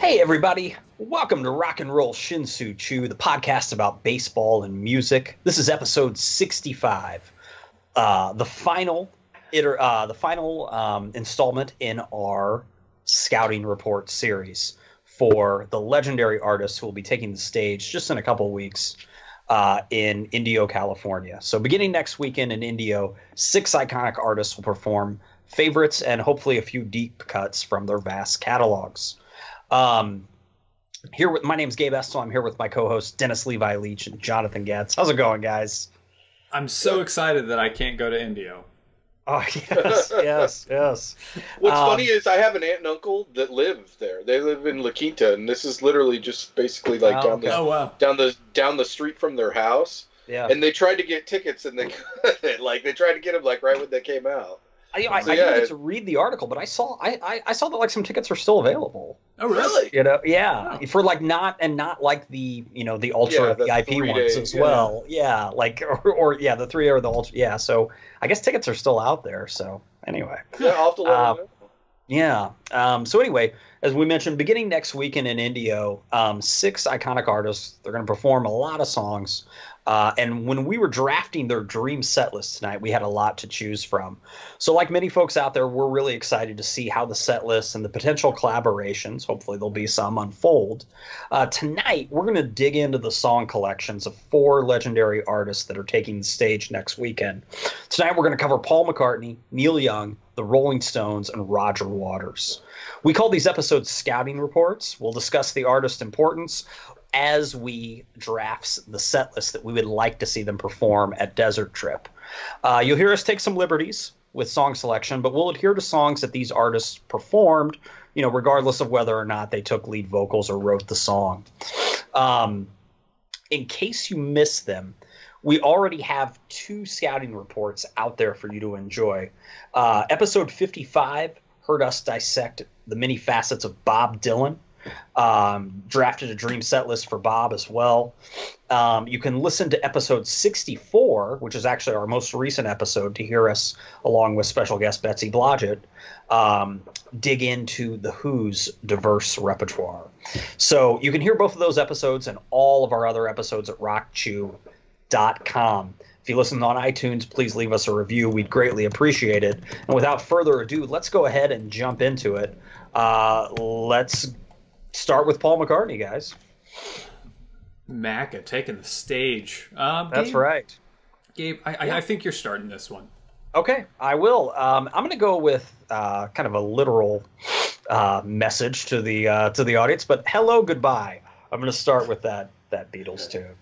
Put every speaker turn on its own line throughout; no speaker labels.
Hey everybody, welcome to Rock and Roll Shin-Soo, the podcast about baseball and music. This is episode 65, the final installment in our scouting report series for the legendary artists who will be taking the stage just in a couple of weeks in Indio, California. So beginning next weekend in Indio, 6 iconic artists will perform favorites and hopefully a few deep cuts from their vast catalogs. My name's Gabe Estel. I'm here with my co-hosts Dennis Levi Leach and Jonathan Getz. How's it going, guys?
I'm so excited that I can't go to Indio.
Oh, yes.
What's funny is I have an aunt and uncle that live there. They live in La Quinta, and this is literally just basically like down the street from their house.
Yeah.
And they tried to get tickets, and they tried to get them like right when they came out.
I didn't get to read the article, but I saw that like some tickets are still available.
Oh, really?
Yeah,
wow.
For like not like the the ultra VIP ones as well. Yeah, like or the 3 or the ultra. Yeah, so I guess tickets are still out there. So anyway,
yeah, I'll have to let them know.
Yeah. So anyway, as we mentioned, beginning next weekend in Indio, 6 iconic artists. They're going to perform a lot of songs. And when we were drafting their dream set list tonight, we had a lot to choose from. So like many folks out there, we're really excited to see how the set list and the potential collaborations, hopefully there'll be some, unfold. Tonight, we're going to dig into the song collections of 4 legendary artists that are taking the stage next weekend. Tonight, we're going to cover Paul McCartney, Neil Young, the Rolling Stones, and Roger Waters. We call these episodes scouting reports. We'll discuss the artist's importance as we draft the set list that we would like to see them perform at Desert Trip. You'll hear us take some liberties with song selection, but we'll adhere to songs that these artists performed, regardless of whether or not they took lead vocals or wrote the song. In case you missed them, we already have 2 scouting reports out there for you to enjoy. Episode 55 heard us dissect the many facets of Bob Dylan. Drafted a dream set list for Bob as well. You can listen to episode 64, which is actually our most recent episode, to hear us, along with special guest Betsy Blodgett, dig into The Who's diverse repertoire. So you can hear both of those episodes and all of our other episodes at rockchew.com. If you listen on iTunes, please leave us a review. We'd greatly appreciate it. And without further ado, let's go ahead and jump into it. Let's start with Paul McCartney, guys.
Macca taking the stage.
That's
Gabe,
right.
Gabe, I think you're starting this one.
Okay, I will. I'm going to go with kind of a literal message to the audience, but hello, goodbye. I'm going to start with that Beatles tune.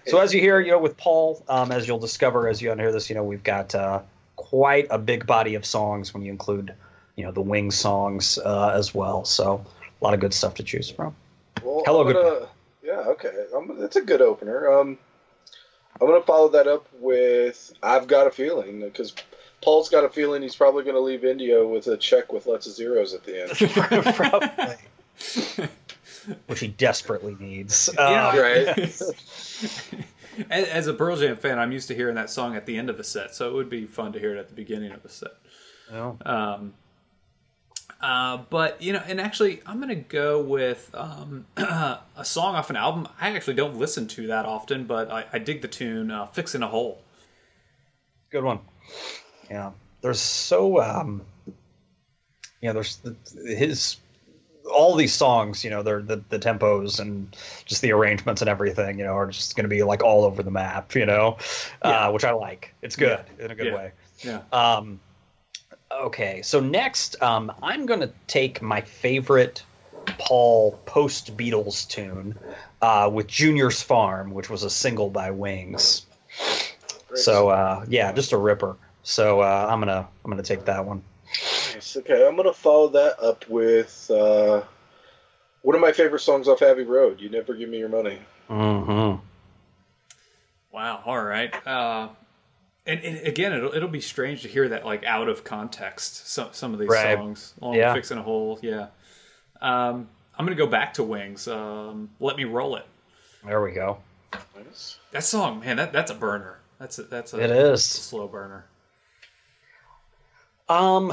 So as you hear, with Paul, as you'll discover as you unhear this, we've got quite a big body of songs when you include the Wings songs as well. So a lot of good stuff to choose from.
Well,
hello, goodbye.
Yeah, okay. That's a good opener. I'm going to follow that up with I've Got a Feeling, because Paul's got a feeling he's probably going to leave India with a check with lots of zeros at the end.
Probably. Which he desperately needs.
Right.
As a Pearl Jam fan, I'm used to hearing that song at the end of a set, so it would be fun to hear it at the beginning of a set.
Oh.
But and actually, I'm gonna go with a song off an album I actually don't listen to that often, but I dig the tune "Fixin' a Hole."
Good one. Yeah, there's so there's his all these songs. They're the tempos and just the arrangements and everything. Are just going to be like all over the map. Which I like. It's good in a good way.
Yeah.
Okay, so next, I'm going to take my favorite Paul post-Beatles tune with Junior's Farm, which was a single by Wings.
Great.
So, just a ripper. So I'm gonna take that one.
Nice. Okay, I'm going to follow that up with one of my favorite songs off Abbey Road, You Never Give Me Your Money.
Mm-hmm.
Wow, all right. And again, it'll be strange to hear that like out of context. Some of these songs, "Fixing a Hole," I'm gonna go back to Wings. "Let Me Roll It."
There we go.
Nice.
That song, man, that's a burner. It is a slow burner.
I'm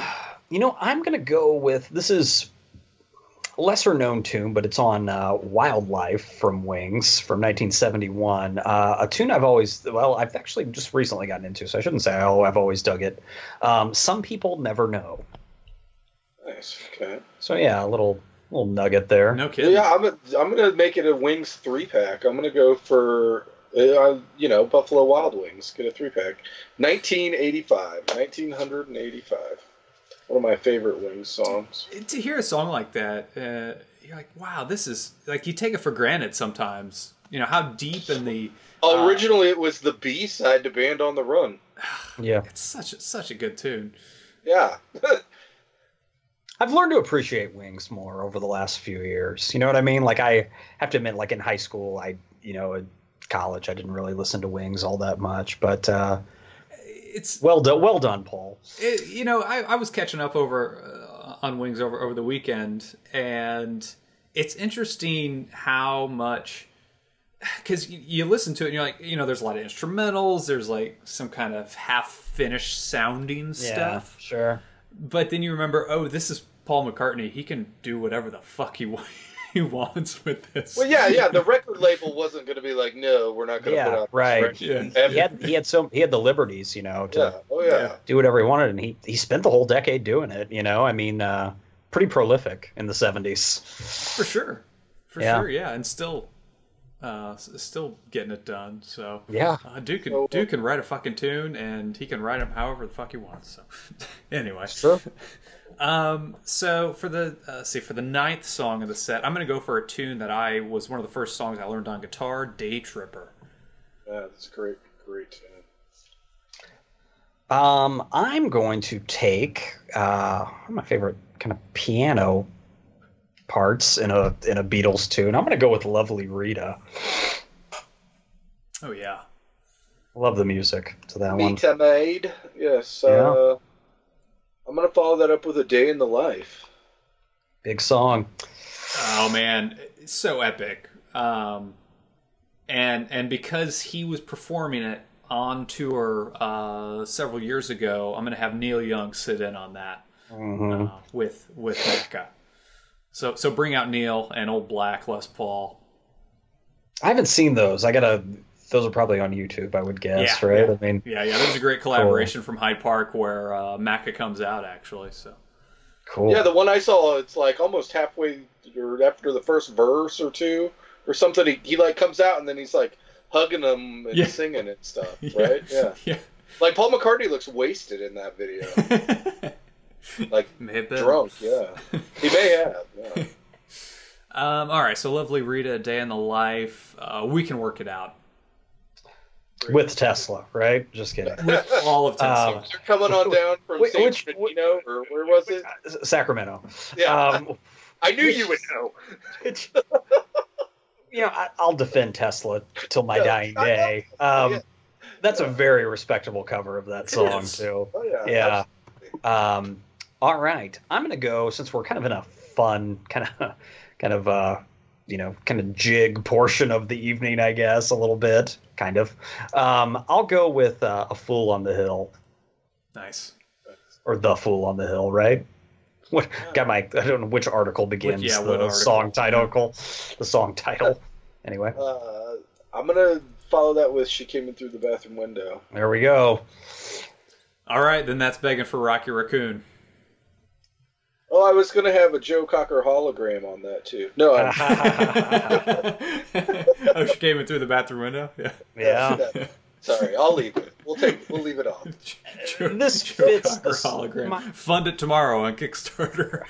gonna go with this is lesser known tune, but it's on Wildlife from Wings from 1971. A tune I've actually just recently gotten into, so I shouldn't say, I've always dug it. Some People Never Know.
Nice. Okay.
So yeah, a little nugget there.
No kidding.
Yeah, I'm gonna make it a Wings 3-pack. I'm gonna go for Buffalo Wild Wings. Get a 3-pack. 1985. One of my favorite Wings songs.
To hear a song like that, you're like, wow, this is like, you take it for granted sometimes. You know how deep in the
originally it was the B-side to Band on the Run.
Yeah,
it's such a good tune.
Yeah.
I've learned to appreciate Wings more over the last few years. You know what I mean? Like, I have to admit, like in high school, at college, I didn't really listen to Wings all that much, but it's well done, Paul.
I was catching up on Wings over the weekend, and it's interesting how much, because you listen to it and you're like, there's a lot of instrumentals, there's like some kind of half-finished sounding stuff.
Sure.
But then you remember, this is Paul McCartney. He can do whatever the fuck he wants with this.
Well, yeah. The record label wasn't going to be like, no, we're not going to put out.
Right. Yeah. He had the liberties, to do whatever he wanted, and he spent the whole decade doing it. I mean, pretty prolific in the 70s.
For sure. Sure. Yeah, and still getting it done. So
yeah,
Duke can write a fucking tune, and he can write them however the fuck he wants. So anyway,
sure.
So for the ninth song of the set, I'm going to go for a tune that was one of the first songs I learned on guitar, Day Tripper.
Yeah, that's great tune.
I'm going to take one of my favorite kind of piano parts in a Beatles tune. I'm going to go with Lovely Rita.
Oh yeah,
love the music to that one.
Rita Maid, yes.
Yeah.
I'm going to follow that up with A Day in the Life.
Big song.
Oh man, it's so epic. And because he was performing it on tour several years ago, I'm going to have Neil Young sit in on that with Mecca. So bring out Neil and old Black Les Paul.
I haven't seen those. Those are probably on YouTube, I would guess, right?
Yeah.
I mean,
yeah. There's a great collaboration from Hyde Park where Macca comes out, actually. So
cool.
Yeah, the one I saw, it's like almost halfway or after the first verse or two or something. He like comes out and then he's like hugging them and singing and stuff, right? Yeah. Like Paul McCartney looks wasted in that video, like drunk. Yeah, he may have. Yeah.
All right, so Lovely Rita, Day in the Life. We can work it out.
With Tesla, right? Just kidding.
With all of Tesla.
They're coming on down from San Bernardino, or where was it?
Sacramento.
Yeah. I knew you would know.
I'll defend Tesla till my dying day. That's a very respectable cover of that song, too.
Oh, yeah.
Yeah. All right. I'm going to go, since we're kind of in a fun kind of jig portion of the evening, I guess, a little bit, kind of. I'll go with A Fool on the Hill.
Nice.
Or The Fool on the Hill, right? I don't know which article begins song title. The song title. Anyway.
I'm going to follow that with She Came In Through the Bathroom Window.
There we go.
All right, then that's begging for Rocky Raccoon.
Oh, I was going to have a Joe Cocker hologram on that, too. No,
oh, She Came In Through the Bathroom Window?
Yeah.
Sorry, I'll leave it. We'll leave it off.
This fits the
hologram. Fund it tomorrow on Kickstarter.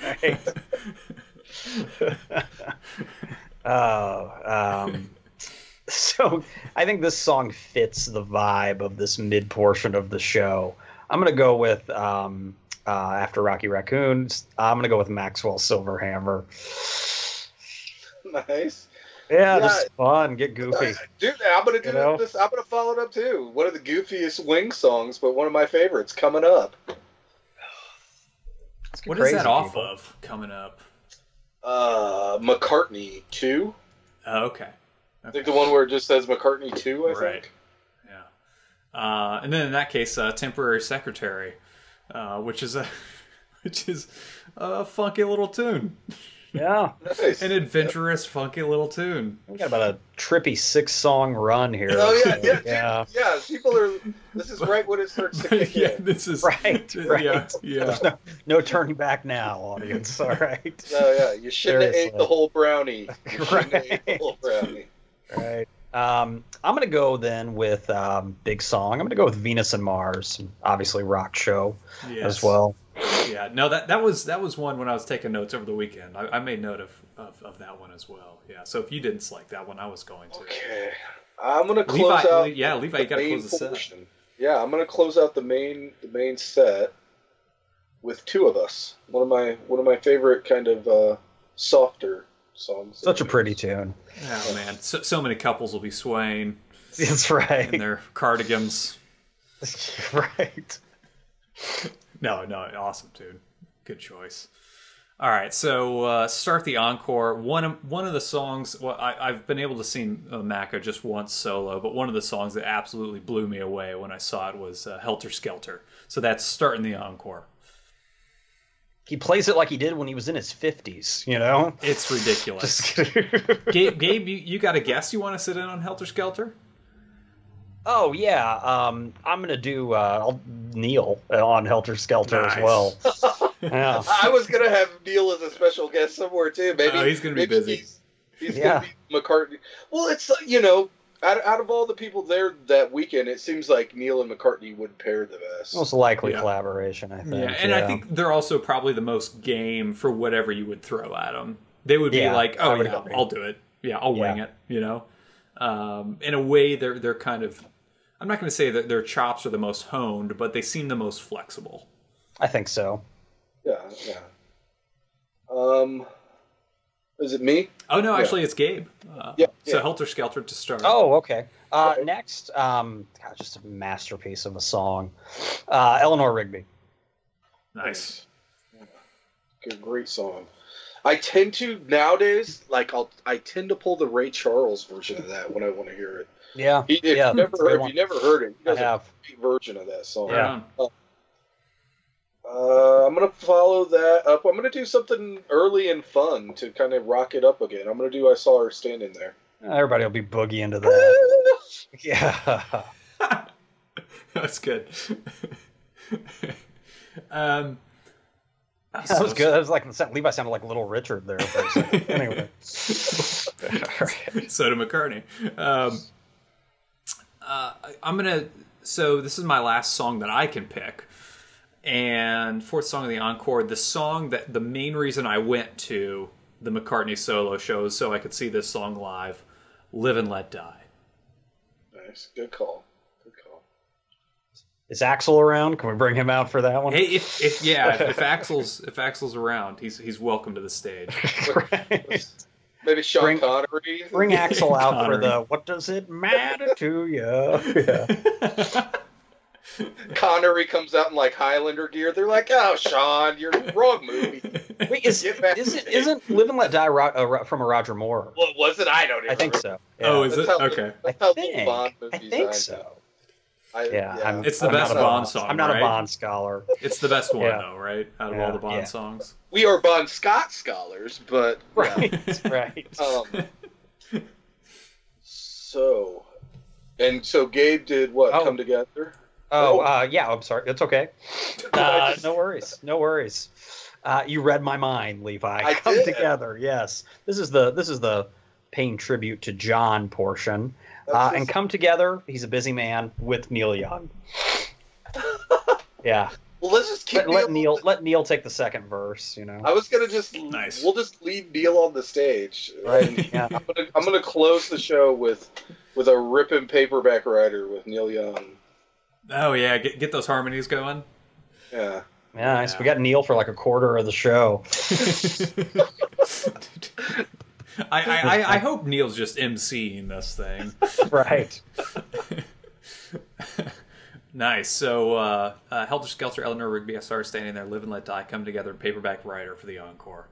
Right. So I think this song fits the vibe of this mid portion of the show. I'm going to go with after Rocky Raccoon. I'm going to go with Maxwell Silverhammer.
Nice.
Yeah, this is fun. Get goofy.
Dude, I'm going to do this. I'm going to follow it up, too. One of the goofiest Wing songs, but one of my favorites coming up.
What is that off of coming up?
McCartney 2.
Oh, okay.
I think the one where it just says McCartney 2, I think.
Yeah. And then in that case, Temporary Secretary, which is a funky little tune.
Yeah.
Nice.
An adventurous, funky little tune.
We got about a trippy 6-song run here.
Oh yeah,
so,
yeah. People are. This is right when it starts to kick in.
This is
right.
Yeah.
There's no turning back now, audience. All right.
Oh yeah, you shouldn't have ate the whole brownie.
Right. I'm gonna go then with big song. I'm gonna go with Venus and Mars, obviously rock show as well.
Yeah, no, that was one when I was taking notes over the weekend. I made note of that one as well. Yeah, so if you didn't select that one, I was going to.
Okay, I'm gonna close out.
Yeah, Levi, you gotta close the set.
Yeah, I'm gonna close out the main set with Two of Us. One of my favorite kind of softer songs.
Such a pretty tune.
Oh man, so many couples will be swaying.
That's right.
In their cardigans.
Right.
No, awesome, dude. Good choice. All right, so start the encore. One of the songs. Well, I've been able to sing Macca just once solo, but one of the songs that absolutely blew me away when I saw it was "Helter Skelter." So that's starting the encore.
He plays it like he did when he was in his 50s. You know,
it's ridiculous. Gabe, you got a guess? You want to sit in on "Helter Skelter"?
Oh yeah, I'm gonna do Neil on Helter Skelter as well. Yeah.
I was gonna have Neil as a special guest somewhere too. Maybe
he's gonna be busy.
He's gonna be McCartney. Well, it's out of all the people there that weekend, it seems like Neil and McCartney would pair the best.
Most likely collaboration, I think.
Yeah, and I think they're also probably the most game for whatever you would throw at them. They would be like, "Oh yeah, I'll do it. Yeah, I'll wing it." You know, in a way, they're kind of. I'm not going to say that their chops are the most honed, but they seem the most flexible.
I think so.
Yeah. Is it me?
Oh no, actually, it's Gabe. So Helter Skelter to start.
Oh, okay. Next, just a masterpiece of a song, Eleanor Rigby.
Nice.
Great song. I tend to nowadays I tend to pull the Ray Charles version of that when I want to hear it.
Yeah.
If you never heard it, he does a great version of that song.
Yeah.
I'm going to follow that up. I'm going to do something early and fun to kind of rock it up again. I'm going to do I Saw Her Standing There.
Everybody will be boogie into that. Yeah.
That's good.
That was good. That was like Levi sounded like Little Richard there for a second. Anyway.
So did McCartney. I'm gonna. So this is my last song that I can pick, and fourth song of the encore. The song the main reason I went to the McCartney solo show is so I could see this song live. "Live and Let Die."
Nice, good call.
Is Axl around? Can we bring him out for that one?
Hey, if Axl's around, he's welcome to the stage.
Right.
Maybe Sean Connery.
Bring Axl out for the "What Does It Matter to You?" Yeah.
Connery comes out in like Highlander gear. They're like, "Oh, Sean, you're in the wrong movie."
Wait, isn't "Live and Let Die" from a Roger Moore?
What was it? I don't even remember.
So. Yeah.
Oh, is it? Okay.
I think so.
It's the best Bond song.
I'm not a Bond scholar.
It's the best one, though, right? Out of all the Bond songs.
We are Bon Scott scholars, but
right.
So Gabe did what? Come Together.
I'm sorry. It's okay. No worries. You read my mind, Levi. Come Together. Yes. This is the paying tribute to John portion. And Come Together, he's a busy man with Neil Young. Yeah.
Well, let's just keep
let Neil take the second verse. You know.
I was gonna we'll just leave Neil on the stage.
Right. Yeah.
I'm gonna close the show with a ripping paperback writer with Neil Young.
Oh yeah, get those harmonies going.
Yeah.
Yeah, nice. We got Neil for like a quarter of the show.
I hope Neil's just emceeing this thing.
Right.
Nice. So, Helter Skelter, Eleanor Rigby, I Saw Her Standing There, Live and Let Die, Come Together, paperback writer for the encore.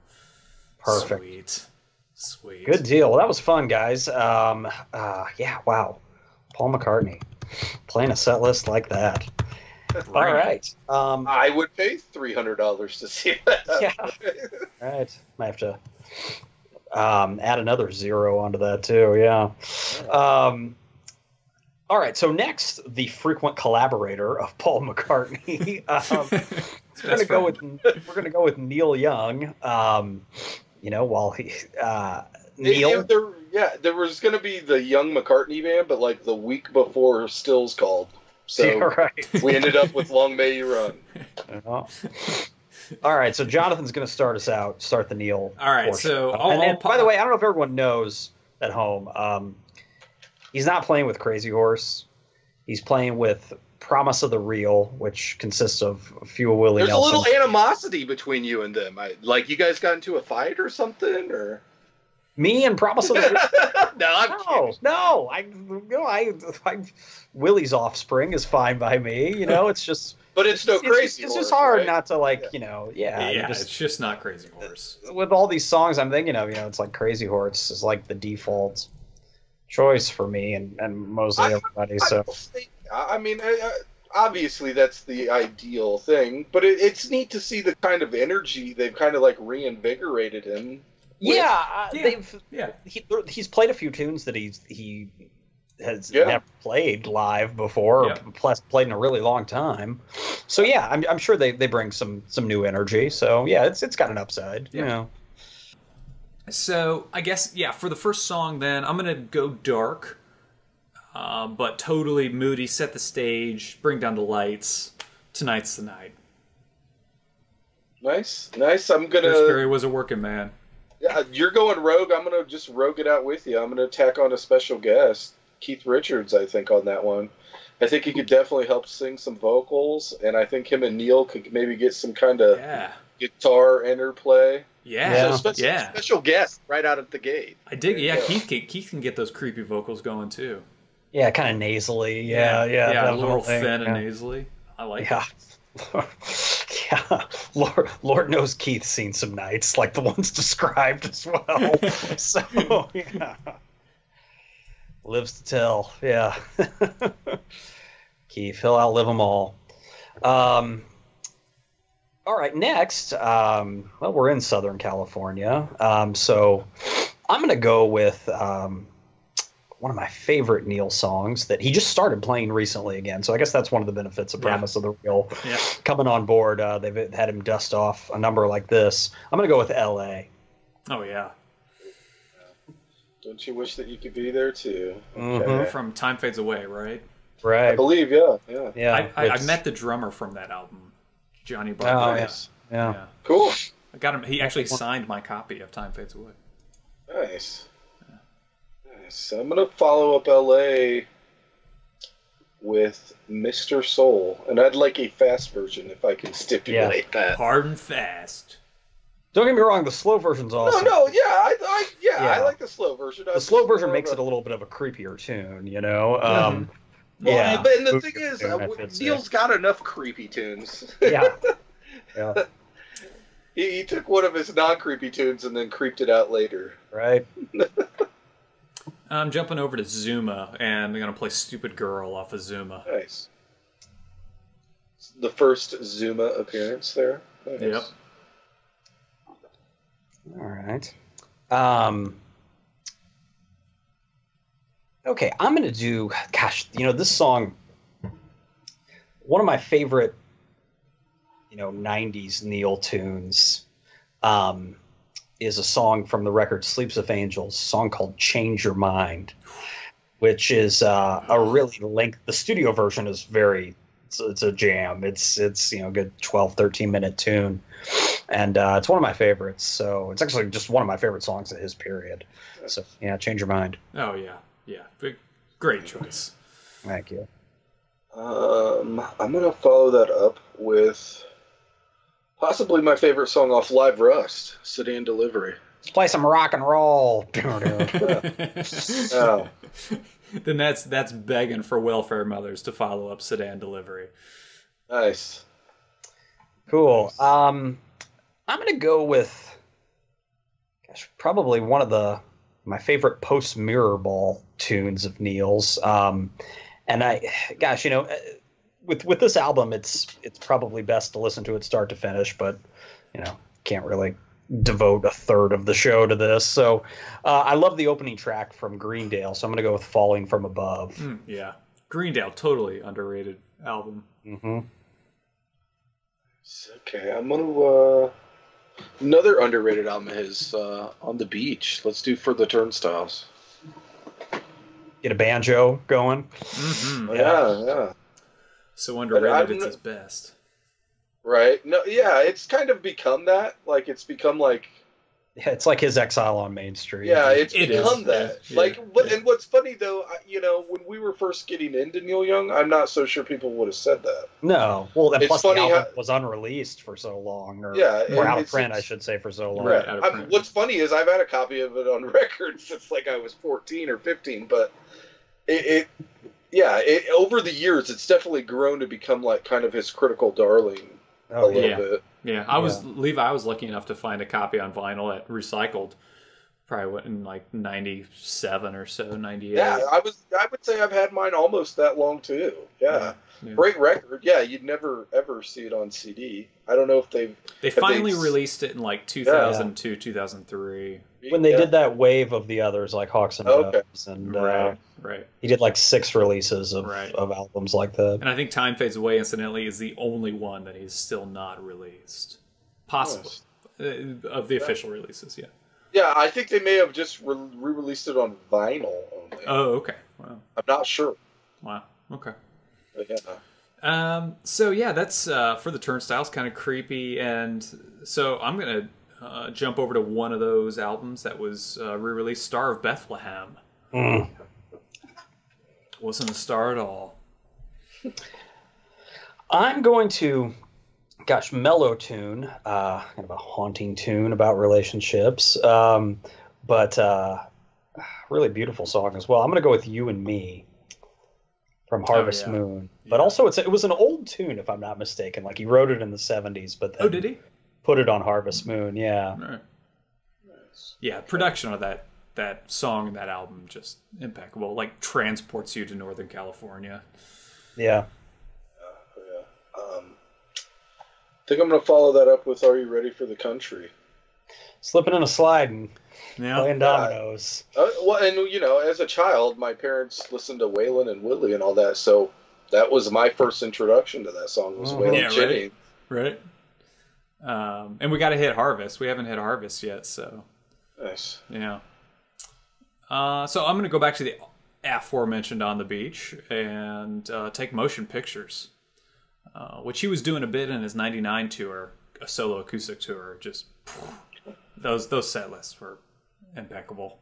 Perfect.
Sweet.
Good deal. Well, that was fun, guys. Wow. Paul McCartney playing a set list like that. All right.
I would pay $300 to see that.
Yeah. All right. Might have to add another 0 onto that too. Yeah. All right. So next, the frequent collaborator of Paul McCartney. We're gonna go with Neil Young. While he Neil.
There was gonna be the Young McCartney band, but like the week before Stills called. So we ended up with Long May You Run.
All right, so Jonathan's going to start the Neil.
All right,
portion.
so
by the way, I don't know if everyone knows at home, he's not playing with Crazy Horse. He's playing with Promise of the Real, which consists of a few Willie Nelson.
There's a little animosity between you and them. Like you guys got into a fight or something, or
me and Promise of the Real? No. I Willie's offspring is fine by me. It's just.
But it's no Crazy Horse.
It's just hard
right?
not to
it's just not Crazy Horse.
With all these songs, I'm thinking of, it's like Crazy Horse is like the default choice for me and mostly everybody.
Obviously that's the ideal thing, but it's neat to see the kind of energy they've kind of like reinvigorated him.
He's played a few tunes that he has never played live before, or plus played in a really long time. So I'm sure they bring some new energy. So it's got an upside.
So I guess for the first song, then I'm gonna go dark, but totally moody. Set the stage, bring down the lights. Tonight's the night.
Nice. I'm gonna.
Chris Berry was a working man.
Yeah, you're going rogue. I'm gonna just rogue it out with you. I'm gonna tack on a special guest, Keith Richards. I think on that one, I think he could definitely help sing some vocals, and I think him and Neil could maybe get some kind of guitar interplay. Special guest right out at the gate.
I dig. Keith can get those creepy vocals going too.
Yeah, kind of nasally.
A little thin and nasally. I like it.
Lord knows Keith's seen some nights like the ones described as well. So lives to tell. Yeah. Keith, he'll outlive them all. All right, next, we're in Southern California, so I'm going to go with one of my favorite Neil songs that he just started playing recently again. So I guess that's one of the benefits of Promise of the Real coming on board. They've had him dust off a number like this. I'm going to go with L.A.
Oh, yeah.
Don't you wish that you could be there, too?
Okay. From Time Fades Away, right?
Right. I believe, yeah.
I met the drummer from that album, Johnny Barber.
Yeah.
Cool.
I got him. He actually signed my copy of Time Fades Away.
Nice. So I'm going to follow up LA with Mr. Soul. And I'd like a fast version if I can stipulate that.
Hard and fast.
Don't get me wrong, the slow version's awesome.
I like the slow version.
The slow version makes it a little bit of a creepier tune,
But the thing is, Neil's got enough creepy tunes.
Yeah.
He took one of his non-creepy tunes and then creeped it out later.
Right.
I'm jumping over to Zuma, and I'm going to play Stupid Girl off of Zuma.
Nice. The first Zuma appearance there. Nice.
Yep.
All right. Okay, I'm going to do... Gosh, this song... One of my favorite, 90s Neil tunes... is a song from the record Sleeps with Angels, a song called Change Your Mind, which is a really the studio version is it's a jam. It's a good 12, 13-minute tune. And it's one of my favorites. So it's actually just one of my favorite songs of his period. So Change Your Mind.
Oh, yeah. Great choice.
Thank you.
I'm going to follow that up with possibly my favorite song off Live Rust, Sedan Delivery.
Let's play some rock and roll.
Oh.
Then that's begging for welfare mothers to follow up Sedan Delivery.
Nice.
Cool. I'm going to go with, probably one of my favorite post-Mirrorball tunes of Neil's. And with this album, it's probably best to listen to it start to finish, but can't really devote a third of the show to this. So I love the opening track from Greendale, so I'm going to go with Falling from Above.
Yeah. Greendale, totally underrated album.
Mm-hmm.
Okay, I'm going to... another underrated album is On the Beach. Let's do For the Turnstiles.
Get a banjo going.
Mm-hmm.
Yeah.
So underrated, it's his best.
Right. No, yeah, it's kind of become that. Like, it's become like...
Yeah, it's like his Exile on Main Street.
Yeah, it's become that.
Yeah.
Like, and what's funny, though, when we were first getting into Neil Young, I'm not so sure people would have said that.
No. Well, and plus the
funny
album was unreleased for so long. Or out of print, I should say, for so long.
Right. What's funny is I've had a copy of it on record since, like, I was 14 or 15, but over the years, it's definitely grown to become, like, kind of his critical darling a little bit.
Yeah, I was lucky enough to find a copy on vinyl at Recycled, probably in like 97 or so, 98.
Yeah, I would say I've had mine almost that long too. Yeah. Great record. Yeah, you'd never ever see it on CD. I don't know if they
finally released it in like 2002, 2003.
When they did that wave of the others, like Hawks and Doves, and
right.
He did like 6 releases of albums like that.
And I think Time Fades Away, incidentally, is the only one that he's still not released. Possibly. Of the official releases, yeah.
Yeah, I think they may have just re-released it on vinyl only.
Oh, okay. Wow.
I'm not sure.
Wow. Okay.
But yeah.
So yeah, that's For the Turnstiles, kind of creepy, and so I'm gonna jump over to one of those albums that was re-released, Star of Bethlehem. Wasn't a star at all.
I'm going to, mellow tune, kind of a haunting tune about relationships, but really beautiful song as well. I'm going to go with You and Me from Harvest Moon. But also it was an old tune, if I'm not mistaken. Like, he wrote it in the 70s, but then
did he?
Put it on Harvest Moon, yeah.
Right. Yeah, production of that song and that album, just impeccable. Like, transports you to Northern California.
Yeah.
I think I'm going to follow that up with Are You Ready for the Country?
Slipping and a sliding. Playing dominoes.
Well, and, as a child, my parents listened to Waylon and Woodley and all that, so that was my first introduction to that song, was Waylon Jennings.
Right. And we got to hit Harvest. We haven't hit Harvest yet, so...
Nice.
Yeah. So I'm going to go back to the aforementioned On the Beach and take Motion Pictures, which he was doing a bit in his 99 tour, a solo acoustic tour. Just those set lists were impeccable.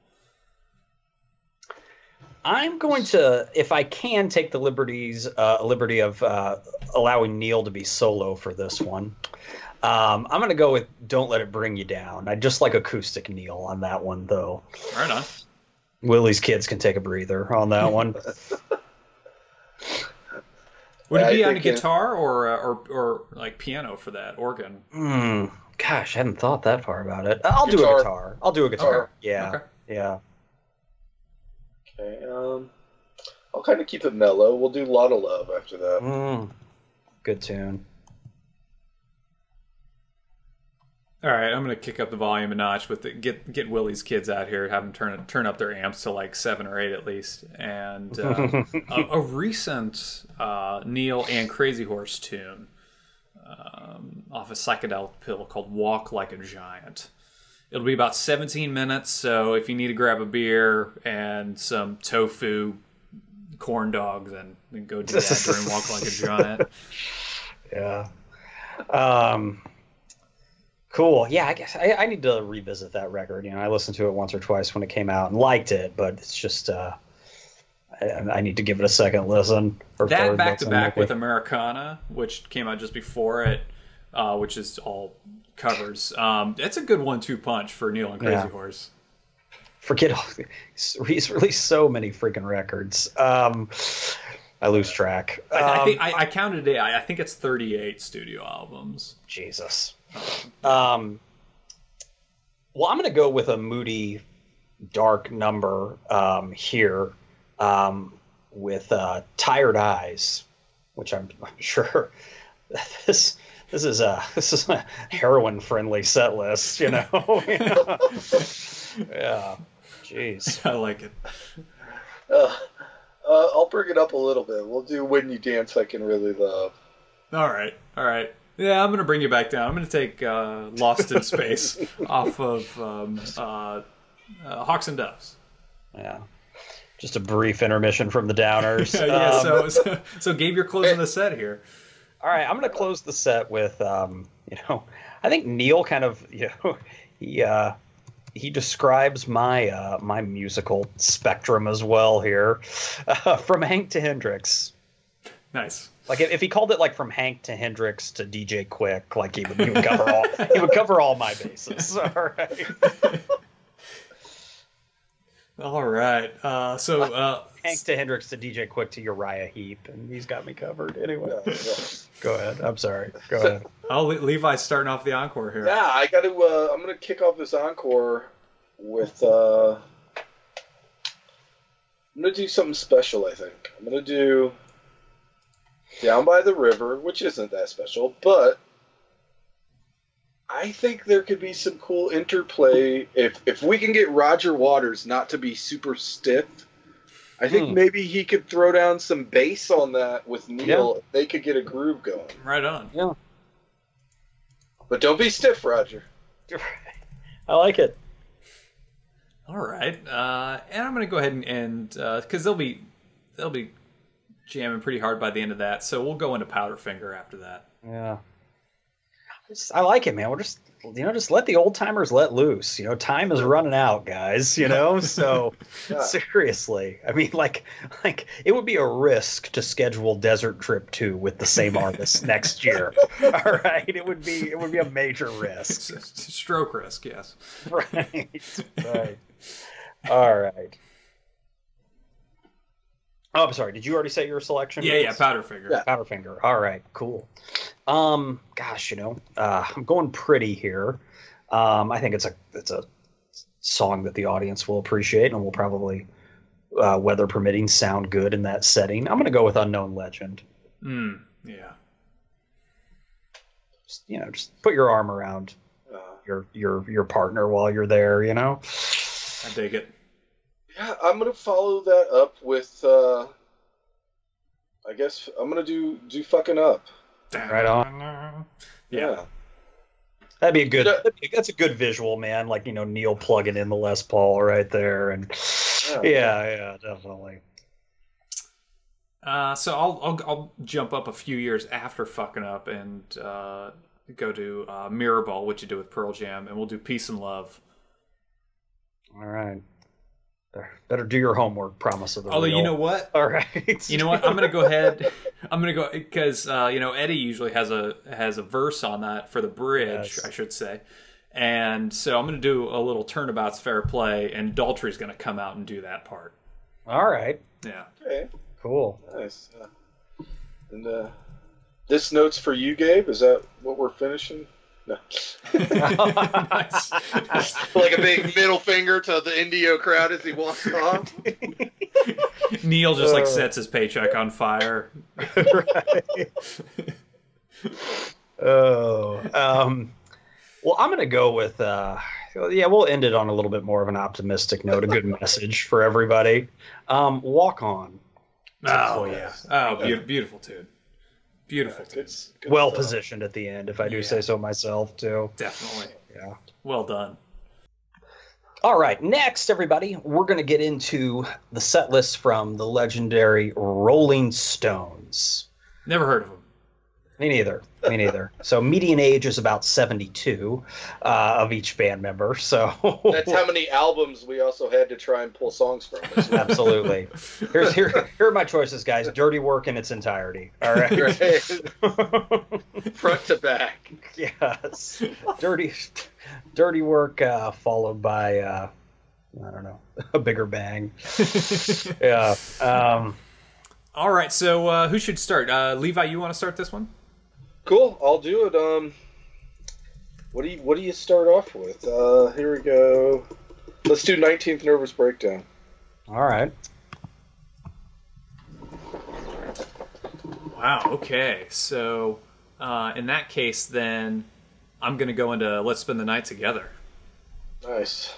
I'm going to, if I can, take the liberty of allowing Neil to be solo for this one. I'm going to go with Don't Let It Bring You Down. I just like acoustic Neil on that one, though.
Right on.
Willie's kids can take a breather on that one.
Would it be on a guitar or like piano for that, organ?
Gosh, I hadn't thought that far about it. I'll do a guitar. I'll do a guitar.
Okay.
Yeah.
Okay.
Yeah.
Okay. I'll kind of keep it mellow. We'll do Lotta Love after that.
Good tune.
All right, I'm going to kick up the volume a notch with get Willie's kids out here, have them turn up their amps to like 7 or 8 at least, and a recent Neil and Crazy Horse tune off a psychedelic pill called "Walk Like a Giant." It'll be about 17 minutes, so if you need to grab a beer and some tofu corn dog, then go do that during "Walk Like a Giant."
Yeah. Cool. Yeah, I guess I need to revisit that record. I listened to it once or twice when it came out and liked it, but it's just I need to give it a second listen.
That back to back with Americana, which came out just before it, which is all covers. That's a good 1-2 punch for Neil and Crazy Horse.
He's released so many freaking records. I lose track.
I counted it. I think it's 38 studio albums.
Jesus. Well, I'm going to go with a moody, dark number here with Tired Eyes which I'm sure this is a heroin friendly set list, you know. Yeah, jeez,
I like it.
I'll bring it up a little bit. We'll do "When You Dance I Can Really Love."
All right. Yeah, I'm gonna bring you back down. I'm gonna take "Lost in Space" off of Hawks and Doves.
Yeah. Just a brief intermission from the Downers.
So Gabe, you're closing the set here.
All right, I'm going to close the set with, I think Neil kind of, he describes my my musical spectrum as well here, from Hank to Hendrix.
Nice.
Like if he called it like from Hank to Hendrix to DJ Quick, like he would cover all my bases. All right.
All right.
Hank to Hendrix to DJ Quick to Uriah Heep, and he's got me covered. Anyway, go ahead. I'm sorry. Go ahead.
Oh, Levi's starting off the encore here.
Yeah, I got to. I'm going to kick off this encore with. I'm going to do something special. I think I'm going to do "Down by the River," which isn't that special, but I think there could be some cool interplay if we can get Roger Waters not to be super stiff. I think maybe he could throw down some bass on that with Neil. Yeah. They could get a groove going.
Right on.
Yeah.
But don't be stiff, Roger.
I like it.
All right. And I'm going to go ahead and because they'll be jamming pretty hard by the end of that, so we'll go into Powderfinger after that.
Yeah. I like it, man. We'll just let the old timers let loose. Time is running out, guys. So seriously, I mean, like it would be a risk to schedule Desert Trip 2 with the same artist next year. All right, it would be a major risk.
Stroke risk, yes.
Right. All right. Oh, I'm sorry. Did you already set your selection?
Yeah, Powderfinger.
Yeah. Powderfinger. All right, cool. Gosh, I'm going pretty here. I think it's a song that the audience will appreciate and will probably, weather permitting, sound good in that setting. I'm going to go with Unknown Legend.
Yeah.
Just put your arm around your partner while you're there. I
dig it.
Yeah, I'm gonna follow that up with. I guess I'm gonna do "Fucking Up."
Right on.
Yeah.
That'd be a good. That's a good visual, man. Like Neil plugging in the Les Paul right there, and yeah, definitely.
So I'll jump up a few years after "Fucking Up" and go to "Mirrorball," which you do with Pearl Jam, and we'll do "Peace and Love."
All right. Better do your homework, promise of the
Although,
real.
you know what?
All right.
You know what? I'm going to go ahead. I'm going to go because Eddie usually has a verse on that for the bridge, yes. I should say. And so I'm going to do a little Turnabout's Fair Play, and Daltrey's going to come out and do that part.
All right.
Yeah.
Okay.
Cool.
Nice. And this note's for you, Gabe. Is that what we're finishing? No.
Nice.
Like a big middle finger to the Indio crowd as he walks off.
Neil just sets his paycheck on fire.
Right. Well, I'm going to go with, we'll end it on a little bit more of an optimistic note, a good message for everybody. Walk On.
Oh, yeah. Oh, beautiful tune. Beautiful.
Good
well positioned at the end, if I do say so myself, too.
Definitely.
Yeah.
Well done.
All right. Next, everybody, we're going to get into the set list from the legendary Rolling Stones.
Never heard of them.
Me neither. So median age is about 72 of each band member. So
that's how many albums we also had to try and pull songs from.
Absolutely. Here are my choices, guys. Dirty Work in its entirety. All right.
Front to back.
Yes. Dirty Work followed by I don't know, A Bigger Bang. Yeah.
All right. So who should start? Levi, you want to start this one?
Cool, I'll do it. What do you start off with? Here we go. Let's do 19th Nervous Breakdown.
All right.
Wow. Okay. So, in that case, then I'm going to go into "Let's Spend the Night Together."
Nice.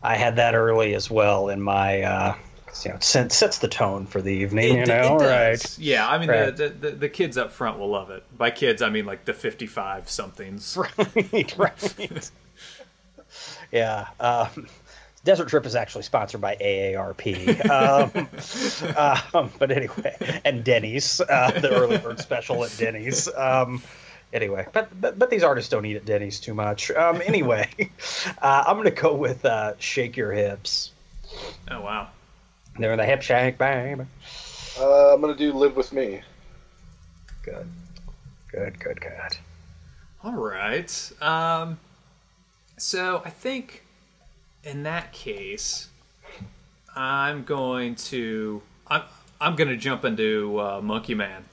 I had that early as well in my. Sets the tone for the evening.
It does.
Right?
Yeah. I mean,
right.
the kids up front will love it. By kids, I mean like the 55 somethings.
Right. Right. Yeah. Desert Trip is actually sponsored by AARP. But anyway, and Denny's, the early bird special at Denny's. Anyway, but these artists don't eat at Denny's too much. Anyway, I'm going to go with Shake Your Hips.
Oh, wow.
They're the hip shake, baby.
I'm going to do Live With Me.
Good.
All right. So I think in that case, I'm going to jump into Monkey Man.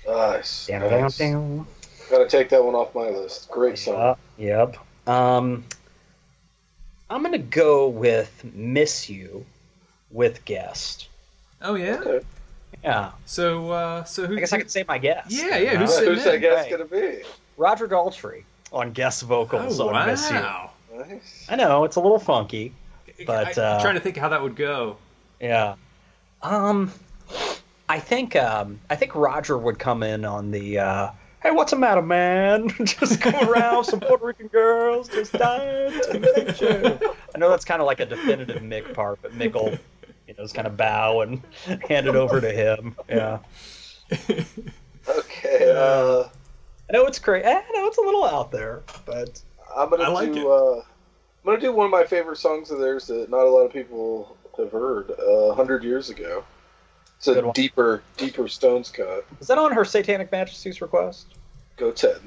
Nice.
Down.
Gotta take that one off my list. Great song.
Yep. I'm gonna go with "Miss You" with Guest.
Oh yeah.
Okay.
Yeah.
So who?
I guess I could say my guess.
Yeah.
Who's that guess
Right.
gonna be?
Roger Daltrey on guest vocals on "Miss You."
Nice.
I know it's a little funky, but
I'm trying to think how that would go.
yeah. I think Roger would come in on the hey, what's the matter, man? Just go around some Puerto Rican girls just dying to meet you. I know that's kind of like a definitive Mick part, but Mick will, just kind of bow and hand it over to him. Yeah.
Okay.
I know it's crazy. I know it's a little out there, but
I'm gonna do one of my favorite songs of theirs that not a lot of people have heard. 100 Years Ago. It's a deeper Stones cut.
Is that on Her Satanic Majesty's Request?
Go Ted.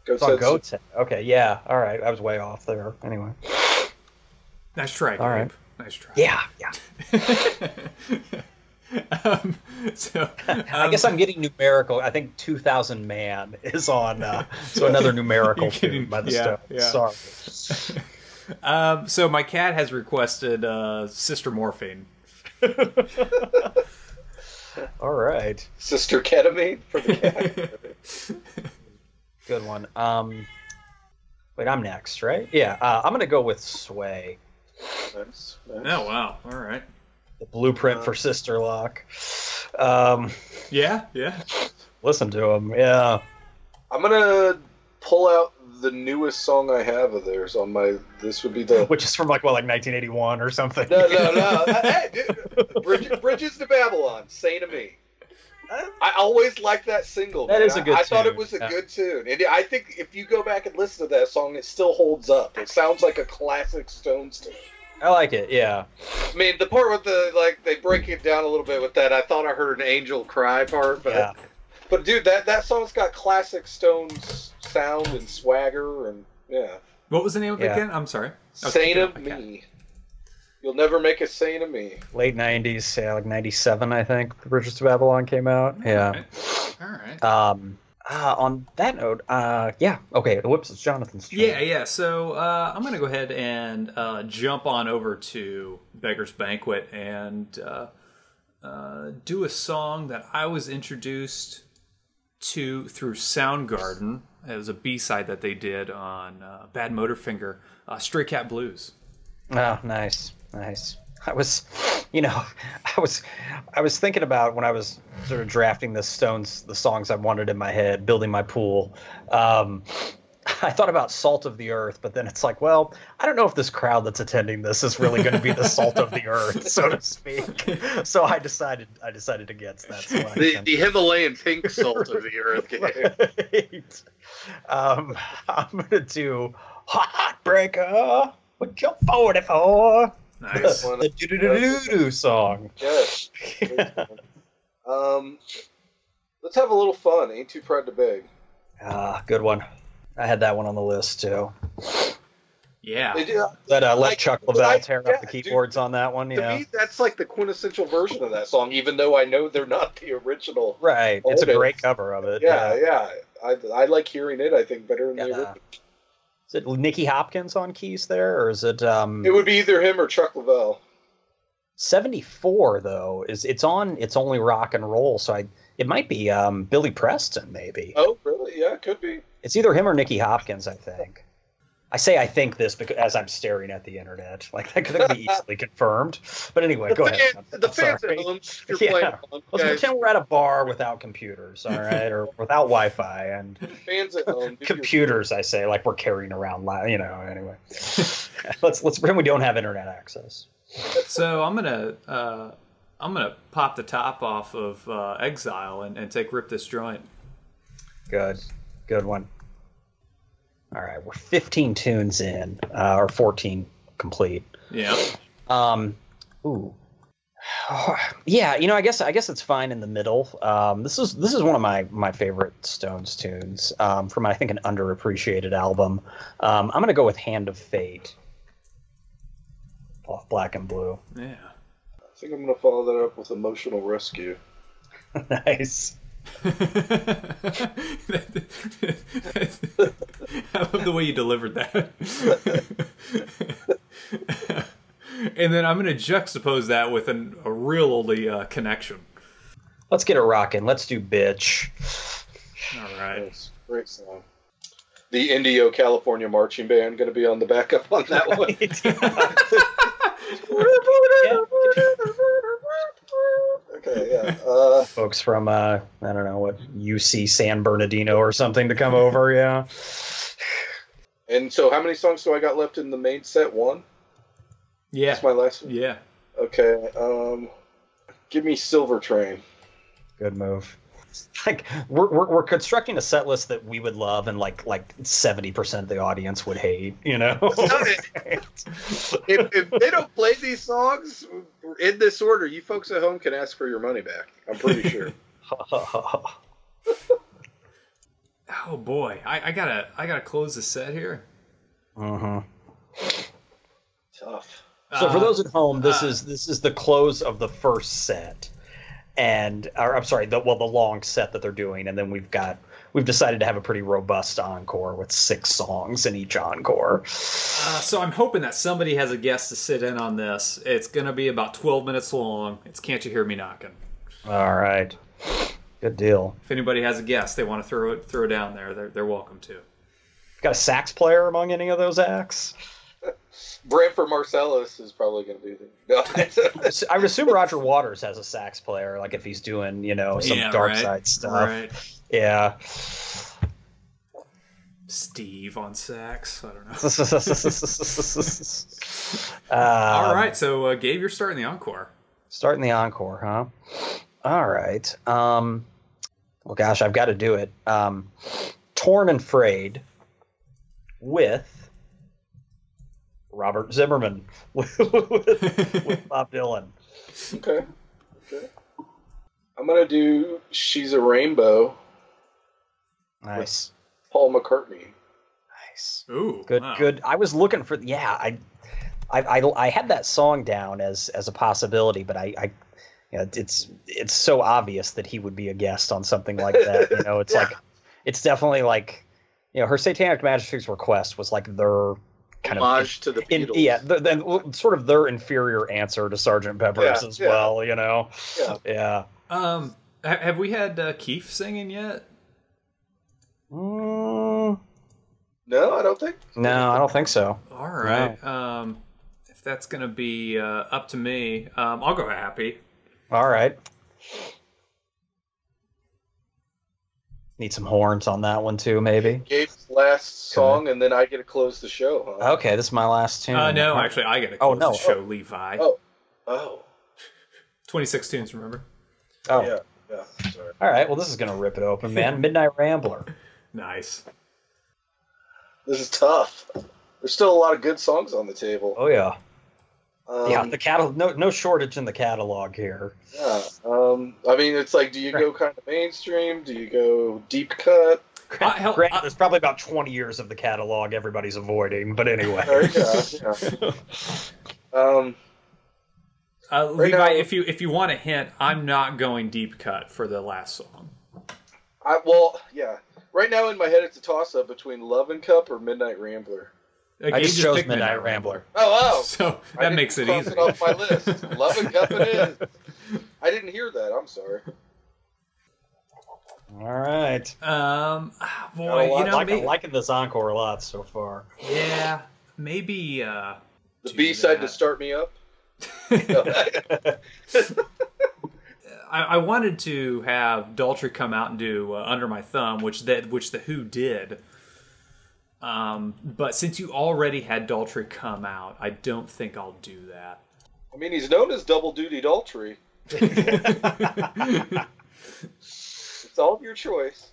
Go Ted. Okay, yeah. All right, I was way off there. Anyway.
Nice try, Gabe.
All right.
Nice try.
Yeah. I guess I'm getting numerical. I think 2000 Man is on, so another numerical tune by the Stones.
Yeah.
Sorry.
So my cat has requested Sister Morphine.
All right.
Sister Ketamine for the cat.
Good one. Wait, I'm next, right? Yeah. I'm gonna go with Sway.
Nice.
Oh wow! All right.
The blueprint for Sister Lock.
Yeah.
Listen to him. Yeah.
I'm gonna pull out the newest song I have of theirs on my. This would be the.
Which is from like 1981 or something.
No. Hey, dude, Bridges to Babylon. Say to Me. I always liked that single.
That
man.
is a good
I
tune.
thought it was a good tune. And I think if you go back and listen to that song, it still holds up. It sounds like a classic Stones tune.
I like it, yeah.
I mean, the part with they break it down a little bit with that, I thought I heard an angel cry part. But,
yeah.
But dude, that song's got classic Stones sound and swagger, and yeah.
What was the name of it again? I'm sorry.
Saint of Me. You'll never make a saint of me.
Late 90s, yeah, like 97, I think, Bridges to Babylon came out. Yeah.
All right.
On that note, yeah. Okay, whoops, it's Jonathan's turn.
Yeah. So I'm going to go ahead and jump on over to Beggar's Banquet and do a song that I was introduced to through Soundgarden. It was a B-side that they did on Bad Motorfinger, Stray Cat Blues.
Oh, nice. I was thinking about when I was sort of drafting the songs I wanted in my head, building my pool. I thought about Salt of the Earth, but then it's like, well, I don't know if this crowd that's attending this is really going to be the salt of the earth, so to speak. So I decided against that selection.
The Himalayan pink salt of the earth.
Right. I'm gonna do Heartbreaker with your 44.
Nice.
The do-do-do-do-do song.
Yes. Let's have a little fun. Ain't Too Proud to Beg.
Good one. I had that one on the list too.
Yeah.
Let Chuck Leavell tear up the keyboards on that one. Yeah.
To me, that's like the quintessential version of that song, even though I know they're not the original.
Right. It's a great cover of it.
Yeah. I like hearing it, I think, better than the original.
Is it Nicky Hopkins on keys there, or is it?
It would be either him or Chuck Leavell.
74 though it's on It's Only Rock and Roll, so it might be Billy Preston maybe.
Oh, really? Yeah, it could be.
It's either him or Nicky Hopkins, I think. I think this because as I'm staring at the internet, like that could be easily confirmed. But anyway, go ahead.
The fans at home, you're playing along,
let's pretend we're at a bar without computers, all right, or without Wi-Fi and
fans at home.
Computers, I say, like we're carrying around, Anyway, let's pretend we don't have internet access.
So I'm gonna pop the top off of Exile and take Rip This Joint.
Good one. All right, we're 15 tunes in, or 14 complete.
Yeah.
Ooh. Yeah, I guess it's fine in the middle. This is one of my favorite Stones tunes from I think an underappreciated album. I'm gonna go with Hand of Fate off Black and Blue.
Yeah.
I think I'm gonna follow that up with Emotional Rescue.
Nice.
I love the way you delivered that. And then I'm going to juxtapose that with a real oldie Connection.
Let's get it rocking. Let's do Bitch.
All right.
Nice. Great song. The Indio California Marching Band going to be on the backup on that one. Okay, yeah.
Folks from I don't know what, UC San Bernardino or something to come over, yeah.
And so, how many songs do I got left in the main set? One.
Yeah,
that's my last one.
Yeah.
Okay. Give me Silver Train.
Good move. Like we're constructing a set list that we would love and like 70% of the audience would hate,
If they don't play these songs in this order, you folks at home can ask for your money back. I'm pretty sure.
Oh boy, I gotta close the set here.
Mm-hmm.
Tough.
So for those at home, this is the close of the first set. The long set that they're doing, and then we've decided to have a pretty robust encore with 6 songs in each encore.
So I'm hoping that somebody has a guest to sit in on this. It's going to be about 12 minutes long. It's Can't You Hear Me Knocking.
All right, good deal.
If anybody has a guest they want to throw down there, they're welcome to.
Got a sax player among any of those acts?
Branford Marcellus is probably going to be there. No.
I would assume Roger Waters has a sax player, like if he's doing, some dark side stuff. Right. Yeah.
Steve on sax. I don't know. All right, so Gabe, you're starting the encore.
Starting the encore, huh? All right. Well, gosh, I've got to do it. Torn and Frayed with Robert Zimmerman with Bob Dylan.
Okay. I'm going to do She's a Rainbow.
Nice.
Paul McCartney.
Nice.
Ooh.
Good,
wow.
Good. I was looking for, I had that song down as a possibility, but it's so obvious that he would be a guest on something like that. It's yeah. It's definitely like, her Satanic Majesty's Request was like their kind
homage to the Beatles.
Sort of their inferior answer to Sgt. Pepper's as well,
Yeah.
Have we had Keith singing yet?
No, I don't think.
No, I don't think so.
All right. No. If that's going to be up to me, I'll go Happy.
All right. Need some horns on that one too, maybe.
Gabe's last song, and then I get to close the show. Huh?
Okay, this is my last tune.
No, actually, I get to close the show, Levi.
Oh.
26 tunes, remember?
Oh.
Yeah. Sorry.
All right, well, this is going to rip it open, man. Midnight Rambler.
Nice.
This is tough. There's still a lot of good songs on the table.
Oh, yeah. The no shortage in the catalog here.
Yeah. It's like, do you go kind of mainstream? Do you go deep cut?
Granted, there's probably about 20 years of the catalog everybody's avoiding, but anyway.
Levi, now, if you want a hint, I'm not going deep cut for the last song.
Right now in my head it's a toss-up between Love and Cup or Midnight Rambler.
I just chose Midnight Rambler.
Oh,
so that makes it easy.
It off my list. Love and Cup it is. I didn't hear that. I'm sorry.
All right.
Boy,
I'm liking this encore a lot so far.
Yeah, maybe.
The B-side to Start Me Up.
I wanted to have Daltrey come out and do Under My Thumb, which the Who did. But since you already had Daltrey come out, I don't think I'll do that.
I mean, he's known as Double Duty Daltrey. It's all your choice.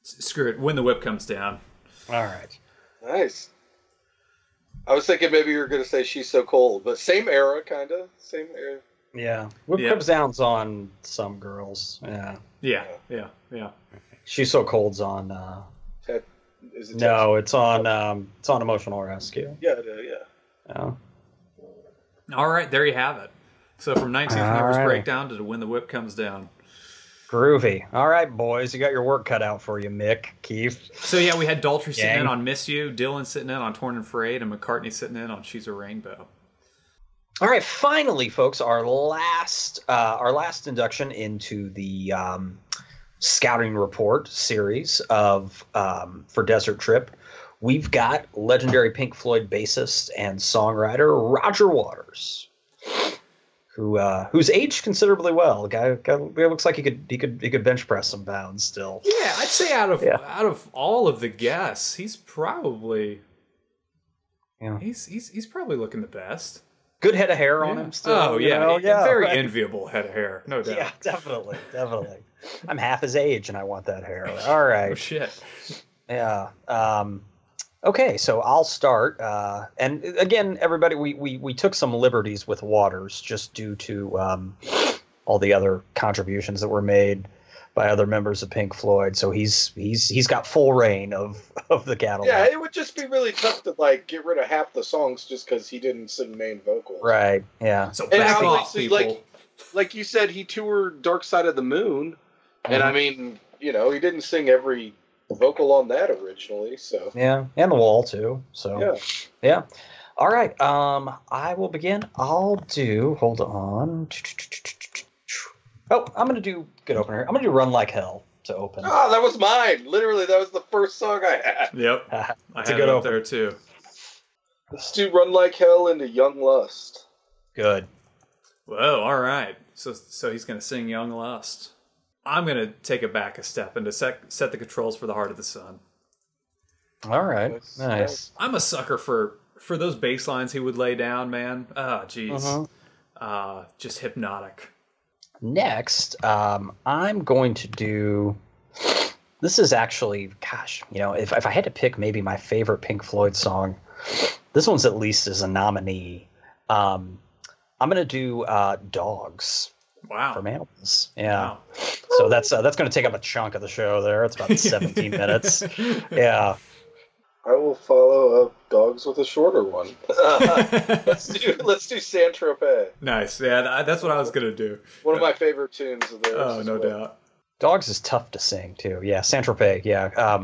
Screw it. When the Whip Comes Down.
All right.
Nice. I was thinking maybe you were going to say She's So Cold, but same era, kind of. Same era.
Yeah. Whip Comes Down's on Some Girls. Yeah.
Yeah.
She's So Cold's on... No, it's on Emotional Rescue.
Yeah.
Oh.
All right, there you have it. So from 19th Members Breakdown to When the Whip Comes Down.
Groovy. All right, boys, you got your work cut out for you, Mick, Keith.
So yeah, we had Daltrey sitting in on Miss You, Dylan sitting in on Torn and Frayed, and McCartney sitting in on She's a Rainbow.
All right, finally, folks, our last induction into the Scouting Report series of for Desert Trip. We've got legendary Pink Floyd bassist and songwriter Roger Waters, who's aged considerably well. Guy looks like he could bench press some pounds still.
Yeah, I'd say out of all of the guests, he's probably he's probably looking the best.
Good head of hair on him still.
Oh yeah, very enviable head of hair, no doubt.
Yeah, definitely. I'm half his age and I want that hair. All right.
Oh shit.
Yeah. Okay, so I'll start. And again, everybody, we took some liberties with Waters just due to all the other contributions that were made by other members of Pink Floyd. So he's got full reign of the catalog.
Yeah, it would just be really tough to get rid of half the songs just because he didn't sing main vocals.
Right. Yeah.
So back off, people.
Like you said, he toured Dark Side of the Moon, and I mean, he didn't sing every vocal on that originally, so
yeah, and The Wall too. So yeah. All right. I will begin. Hold on. Oh, I'm gonna do good opener. I'm gonna do Run Like Hell to open.
Oh, that was mine. Literally, that was the first song I had.
Yep,
it's a good opener
there too.
Let's do Run Like Hell into Young Lust.
Good.
Whoa, all right. So he's gonna sing Young Lust. I'm going to take it back a step and to set the controls for The Heart of the Sun.
All right. Nice.
I'm a sucker for those bass lines he would lay down, man. Oh, jeez. Just hypnotic.
Next, I'm going to do... This is actually, gosh, if I had to pick maybe my favorite Pink Floyd song, this one's at least as a nominee. I'm going to do Dogs.
Wow.
From Animals. Yeah. Wow. So that's going to take up a chunk of the show there. It's about 17 minutes. Yeah.
I will follow up Dogs with a shorter one. Let's do Saint-Tropez.
Nice. Yeah, that's what I was going to do.
One of my favorite tunes of theirs.
Oh, no doubt.
Dogs is tough to sing too. Yeah, Saint-Tropez. Yeah.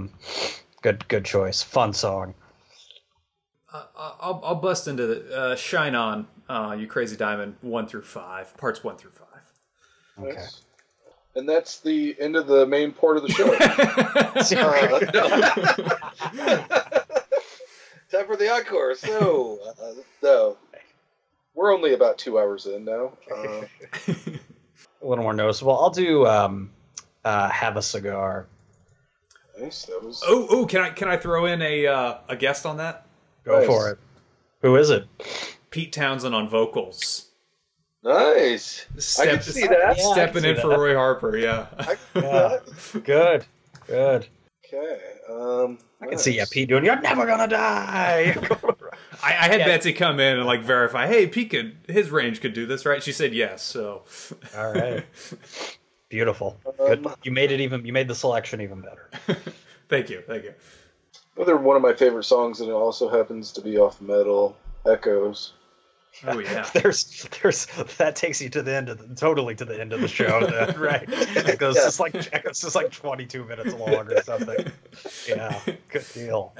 Good choice. Fun song.
I'll bust into the Shine On, You Crazy Diamond, 1 through 5, parts 1 through 5.
Okay.
Nice. And that's the end of the main part of the show. Time for the encore. So, we're only about 2 hours in now.
A little more noticeable. I'll do Have a Cigar.
Nice. That was.
Oh! Can I throw in a guest on that?
Go for it. Who is it?
Pete Townsend on vocals.
Nice. I can see that.
Yeah,
Stepping in for Roy Harper, yeah.
Good.
Okay.
I can see Pete doing You're Never Gonna Die.
I had Betsy come in and verify, hey, Pete his range could do this, right? She said yes, so.
All right. Beautiful. Good. You made the selection even better.
Thank you.
Another one of my favorite songs, and it also happens to be off Metal, Echoes.
Oh yeah.
There's that takes you to the end of the show, then, right? It goes just like 22 minutes long or something. Yeah, good deal.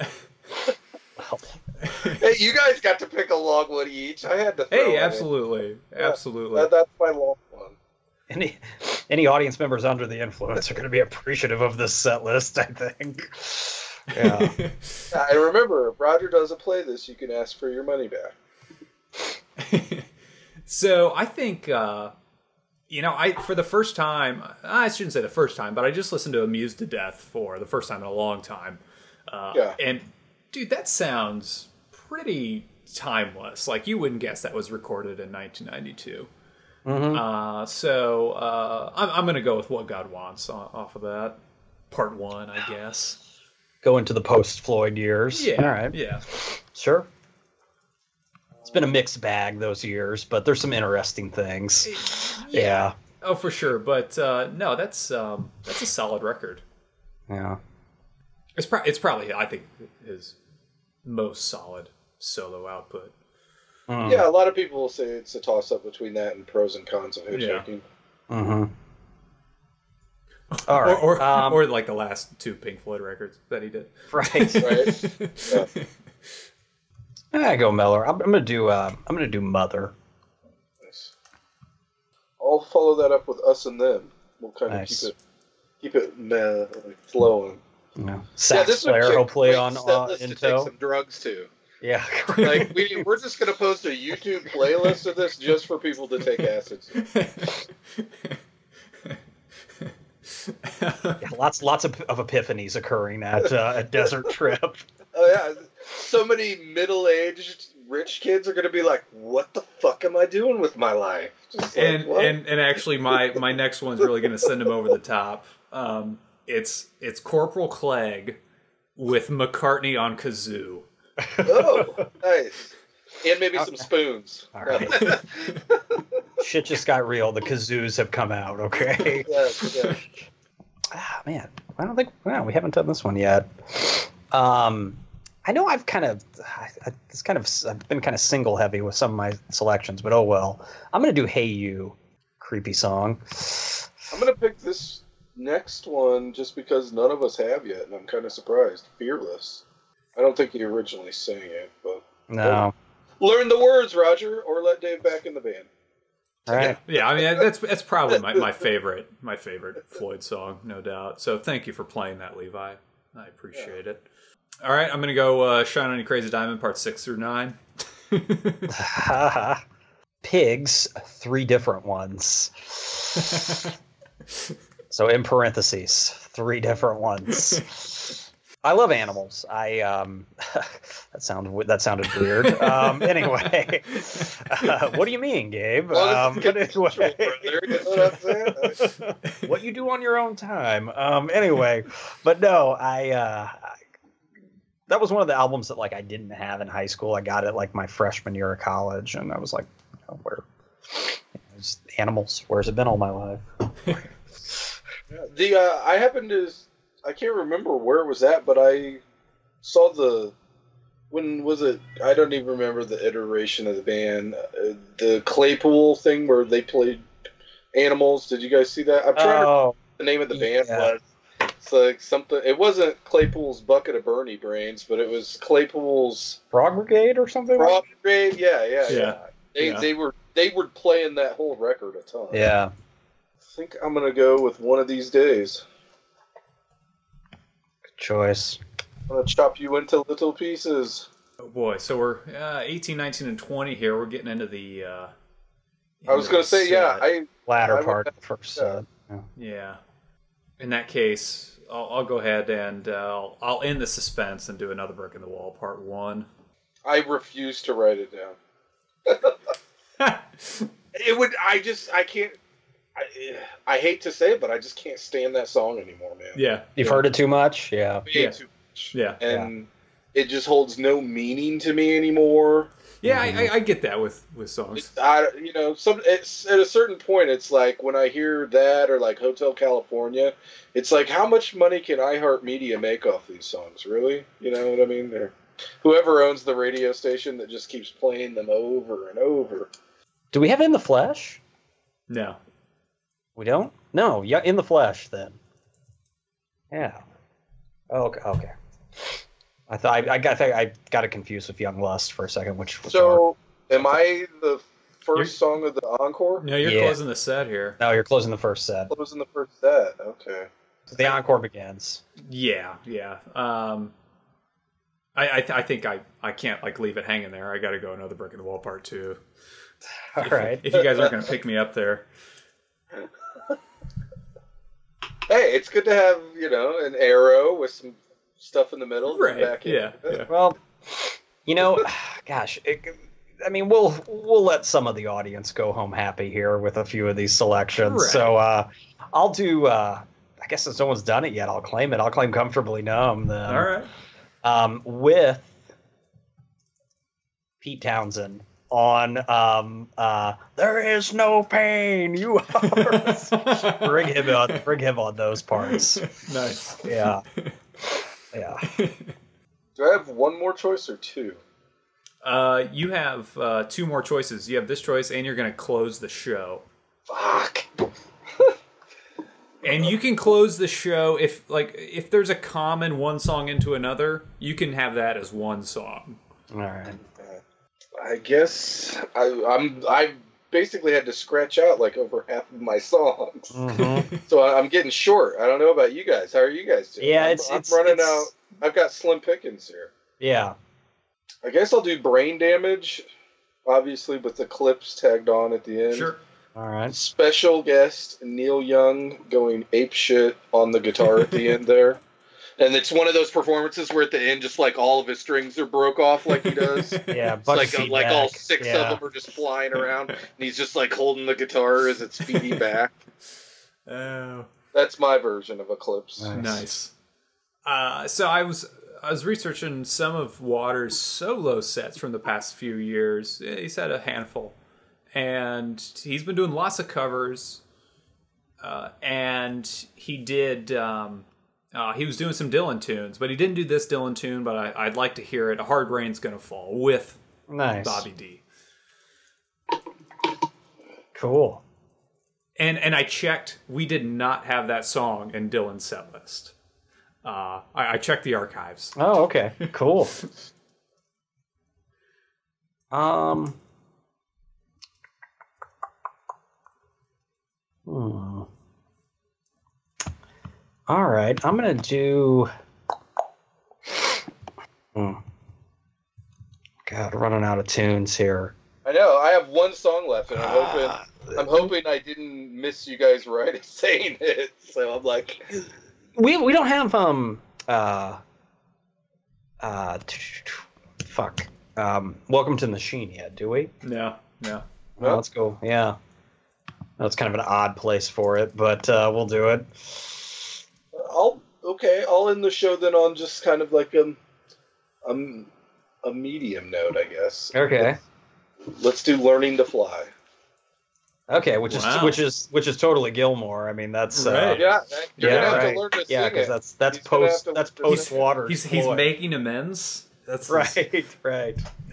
Hey, you guys got to pick a long one each. I had to.
Hey, absolutely, absolutely.
That's my long one.
Any audience members under the influence are going to be appreciative of this set list, I think. Yeah.
And remember, if Roger doesn't play this, you can ask for your money back.
So I think, for the first time, I shouldn't say the first time, but I just listened to Amused to Death for the first time in a long time. And, dude, that sounds pretty timeless. Like, you wouldn't guess that was recorded in 1992. Mm-hmm. So I'm going to go with What God Wants off of that. Part 1, I guess.
Go into the post-Floyd years.
Yeah.
All right.
Yeah.
Sure. It's been a mixed bag those years, but there's some interesting things. Yeah.
Oh, for sure. But no, that's a solid record.
Yeah.
It's probably, I think, his most solid solo output.
Yeah, a lot of people will say it's a toss-up between that and Pros and Cons of Hitchhiking.
Yeah. Mm-hmm. All right.
Or like the last 2 Pink Floyd records that he did.
Right.
Right. Yeah.
I go Miller. I'm gonna do Mother.
Nice. I'll follow that up with Us and Them. We'll kind of keep it flowing.
Yeah. Sax player, hopefully on
in tow. Take some drugs too.
Yeah.
Like we're just gonna post a YouTube playlist of this just for people to take acids.
Yeah, lots of epiphanies occurring at a desert trip.
Oh yeah, so many middle-aged rich kids are gonna be like, "What the fuck am I doing with my life?"
And actually, my next one's really gonna send him over the top. It's Corporal Clegg with McCartney on kazoo.
Oh, nice. And maybe some spoons.
All right. Shit just got real. The kazoos have come out. Okay.
Yeah.
Ah, man, I don't think we haven't done this one yet. I know I've been kind of single heavy with some of my selections, but oh well. I'm gonna do "Hey You," creepy song.
I'm gonna pick this next one just because none of us have yet, and I'm kind of surprised. "Fearless." I don't think he originally sang it, but
no.
Learn the words, Roger, or let Dave back in the band.
All right.
Yeah, I mean that's probably my favorite Floyd song, no doubt. So thank you for playing that, Levi. I appreciate it. All right, I'm gonna go "Shine on You Crazy Diamond" parts 6 through 9.
Pigs, 3 different ones. So in parentheses, 3 different ones. I love animals. That sounded weird. Anyway, what do you mean, Gabe? What you do on your own time. Anyway, but no, that was one of the albums that like I didn't have in high school. I got it like my freshman year of college, and I was like, it's animals. Where's it been all my life?
I can't remember where it was at, but I saw when was it? I don't even remember the iteration of the band. The Claypool thing where they played animals. Did you guys see that? I'm trying to remember what the name of the band was. It's like something. It wasn't Claypool's Bucket of Bernie Brains, but it was Claypool's
Frog Brigade or something.
Frog Brigade. Yeah. They were playing that whole record a ton.
Yeah.
I think I'm gonna go with One of These Days.
Choice.
I'm going to chop you into little pieces.
Oh boy, so we're 18, 19, and 20 here. We're getting into the...
I was going to say,
latter part of the first set.
Yeah. In that case, I'll go ahead and I'll end the suspense and do another Brick in the Wall, part 1.
I refuse to write it down. I can't... I hate to say it, but I just can't stand that song anymore, man.
Yeah.
You've heard it too much? Yeah.
Too much.
Yeah.
And it just holds no meaning to me anymore.
Yeah, I get that with songs.
At a certain point, it's like when I hear that or like Hotel California, it's like, how much money can iHeartMedia make off these songs? Really? You know what I mean? Whoever owns the radio station that just keeps playing them over and over.
Do we have In the Flesh?
No.
We don't? No, yeah, In the Flesh then. Yeah. Okay. I thought I got it confused with Young Lust for a second, which was
so. Am I the first song of the encore?
No, you're closing the set here.
No, you're closing the first set.
Closing the first set. Okay.
So the encore begins.
Yeah. I think I can't like leave it hanging there. I got to go another brick in the wall part 2.
All right.
If you guys aren't going to pick me up there.
Hey, it's good to have an arrow with some stuff in the middle.
Right.
Back in.
Yeah.
Well, gosh. We'll let some of the audience go home happy here with a few of these selections.
Right.
So I'll do. I guess since no one's done it yet, I'll claim it. I'll claim Comfortably Numb. Then.
All right.
With Pete Townsend on There Is No Pain. You are. bring him on those parts.
Nice.
Yeah.
Do I have one more choice or 2?
You have 2 more choices. You have this choice, and you're going to close the show.
Fuck.
And you can close the show if there's a common one song into another, you can have that as one song.
All right.
I guess I basically had to scratch out like over half of my songs, so I'm getting short. I don't know about you guys. How are you guys doing?
Yeah,
I'm running out. I've got slim pickings here.
Yeah.
I guess I'll do Brain Damage, obviously with the clips tagged on at the end.
Sure.
All right.
Special guest Neil Young going ape shit on the guitar at the end there. And it's one of those performances where at the end, just like all of his strings are broke off like he does.
Yeah,
like all 6 of them are just flying around, and he's just like holding the guitar as it's feeding back.
Oh,
that's my version of Eclipse.
Nice. So I was researching some of Waters' solo sets from the past few years. He's had a handful, and he's been doing lots of covers. And he did. He was doing some Dylan tunes, but he didn't do this Dylan tune. But I'd like to hear it. A Hard Rain's Gonna Fall with Bobby D.
Cool.
And I checked. We did not have that song in Dylan's set list. I checked the archives.
Oh, okay. Cool. All right, I'm gonna do. God, running out of tunes here.
I know. I have one song left, and I'm hoping I didn't miss you guys right in saying it. So I'm like,
we don't have fuck. Welcome to the Machine yet, do we?
No.
Well, let's go. Yeah, that's kind of an odd place for it, but we'll do it.
I'll end the show then on just kind of like a medium note, I guess.
Okay.
Let's do Learning to Fly.
Okay, which is totally Gilmore. I mean, that's
right.
You're gonna have to learn to sing
because that's post Waters.
He's making amends. That's
right.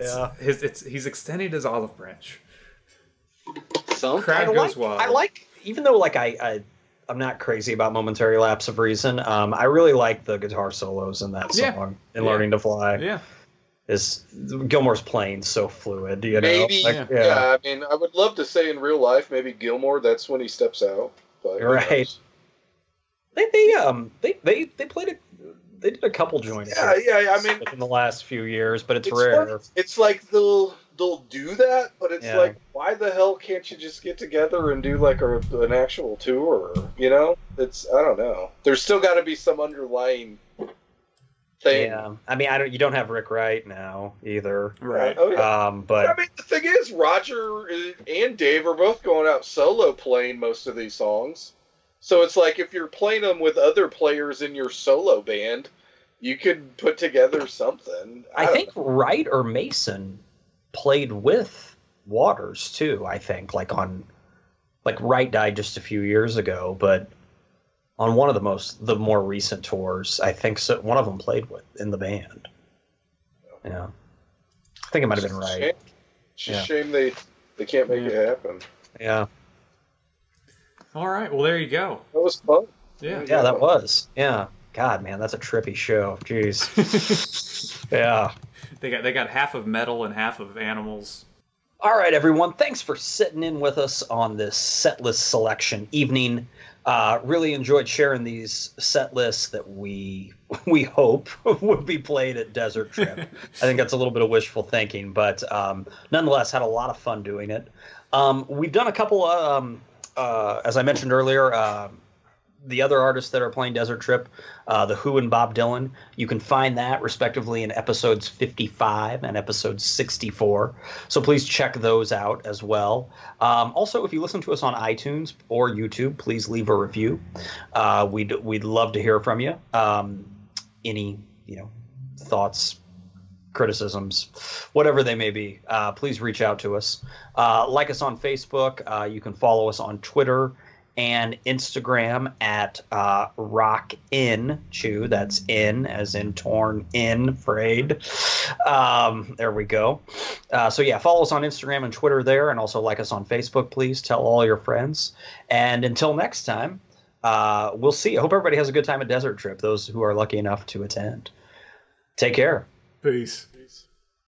Yeah.
He's extending his olive branch.
Crowd goes wild. I like, even though like I'm not crazy about Momentary Lapse of Reason. I really like the guitar solos in that song in Learning to Fly.
Yeah.
Gilmore's playing so fluid, you know?
Maybe, I mean, I would love to say in real life, maybe Gilmore, that's when he steps out. But
right. They played they did a couple joints.
I mean,
in the last few years, but it's rare.
It's like they'll do that, but it's like, why the hell can't you just get together and do like an actual tour? You know, I don't know. There's still got to be some underlying thing.
Yeah, I mean, you don't have Rick Wright now either,
right?
Oh, yeah.
But
I mean, the thing is, Roger and Dave are both going out solo playing most of these songs. So it's like if you're playing them with other players in your solo band, you could put together something.
I think Wright or Mason played with Waters too. I think like Wright died just a few years ago, but on one of the more recent tours, I think one of them played in the band. Yeah, I think it might have been Wright.
It's just a shame they can't make it happen.
Yeah.
All right. Well, there you go.
That was fun.
Yeah,
that was. Yeah. God, man, that's a trippy show. Jeez. Yeah.
They got half of metal and half of animals.
All right, everyone. Thanks for sitting in with us on this set list selection evening. Really enjoyed sharing these set lists that we hope would be played at Desert Trip. I think that's a little bit of wishful thinking, but nonetheless, had a lot of fun doing it. We've done a couple, as I mentioned earlier, the other artists that are playing Desert Trip, The Who and Bob Dylan. You can find that respectively in episodes 55 and episode 64. So please check those out as well. Also, if you listen to us on iTunes or YouTube, please leave a review. We'd love to hear from you. Any thoughts, criticisms, whatever they may be, please reach out to us. Like us on Facebook. You can follow us on Twitter and Instagram at RockInChew. That's in as in torn in frayed. There we go. So yeah, follow us on Instagram and Twitter there, and also like us on Facebook. Please tell all your friends. And until next time, we'll see. I hope everybody has a good time at Desert Trip, those who are lucky enough to attend. Take care.
Peace.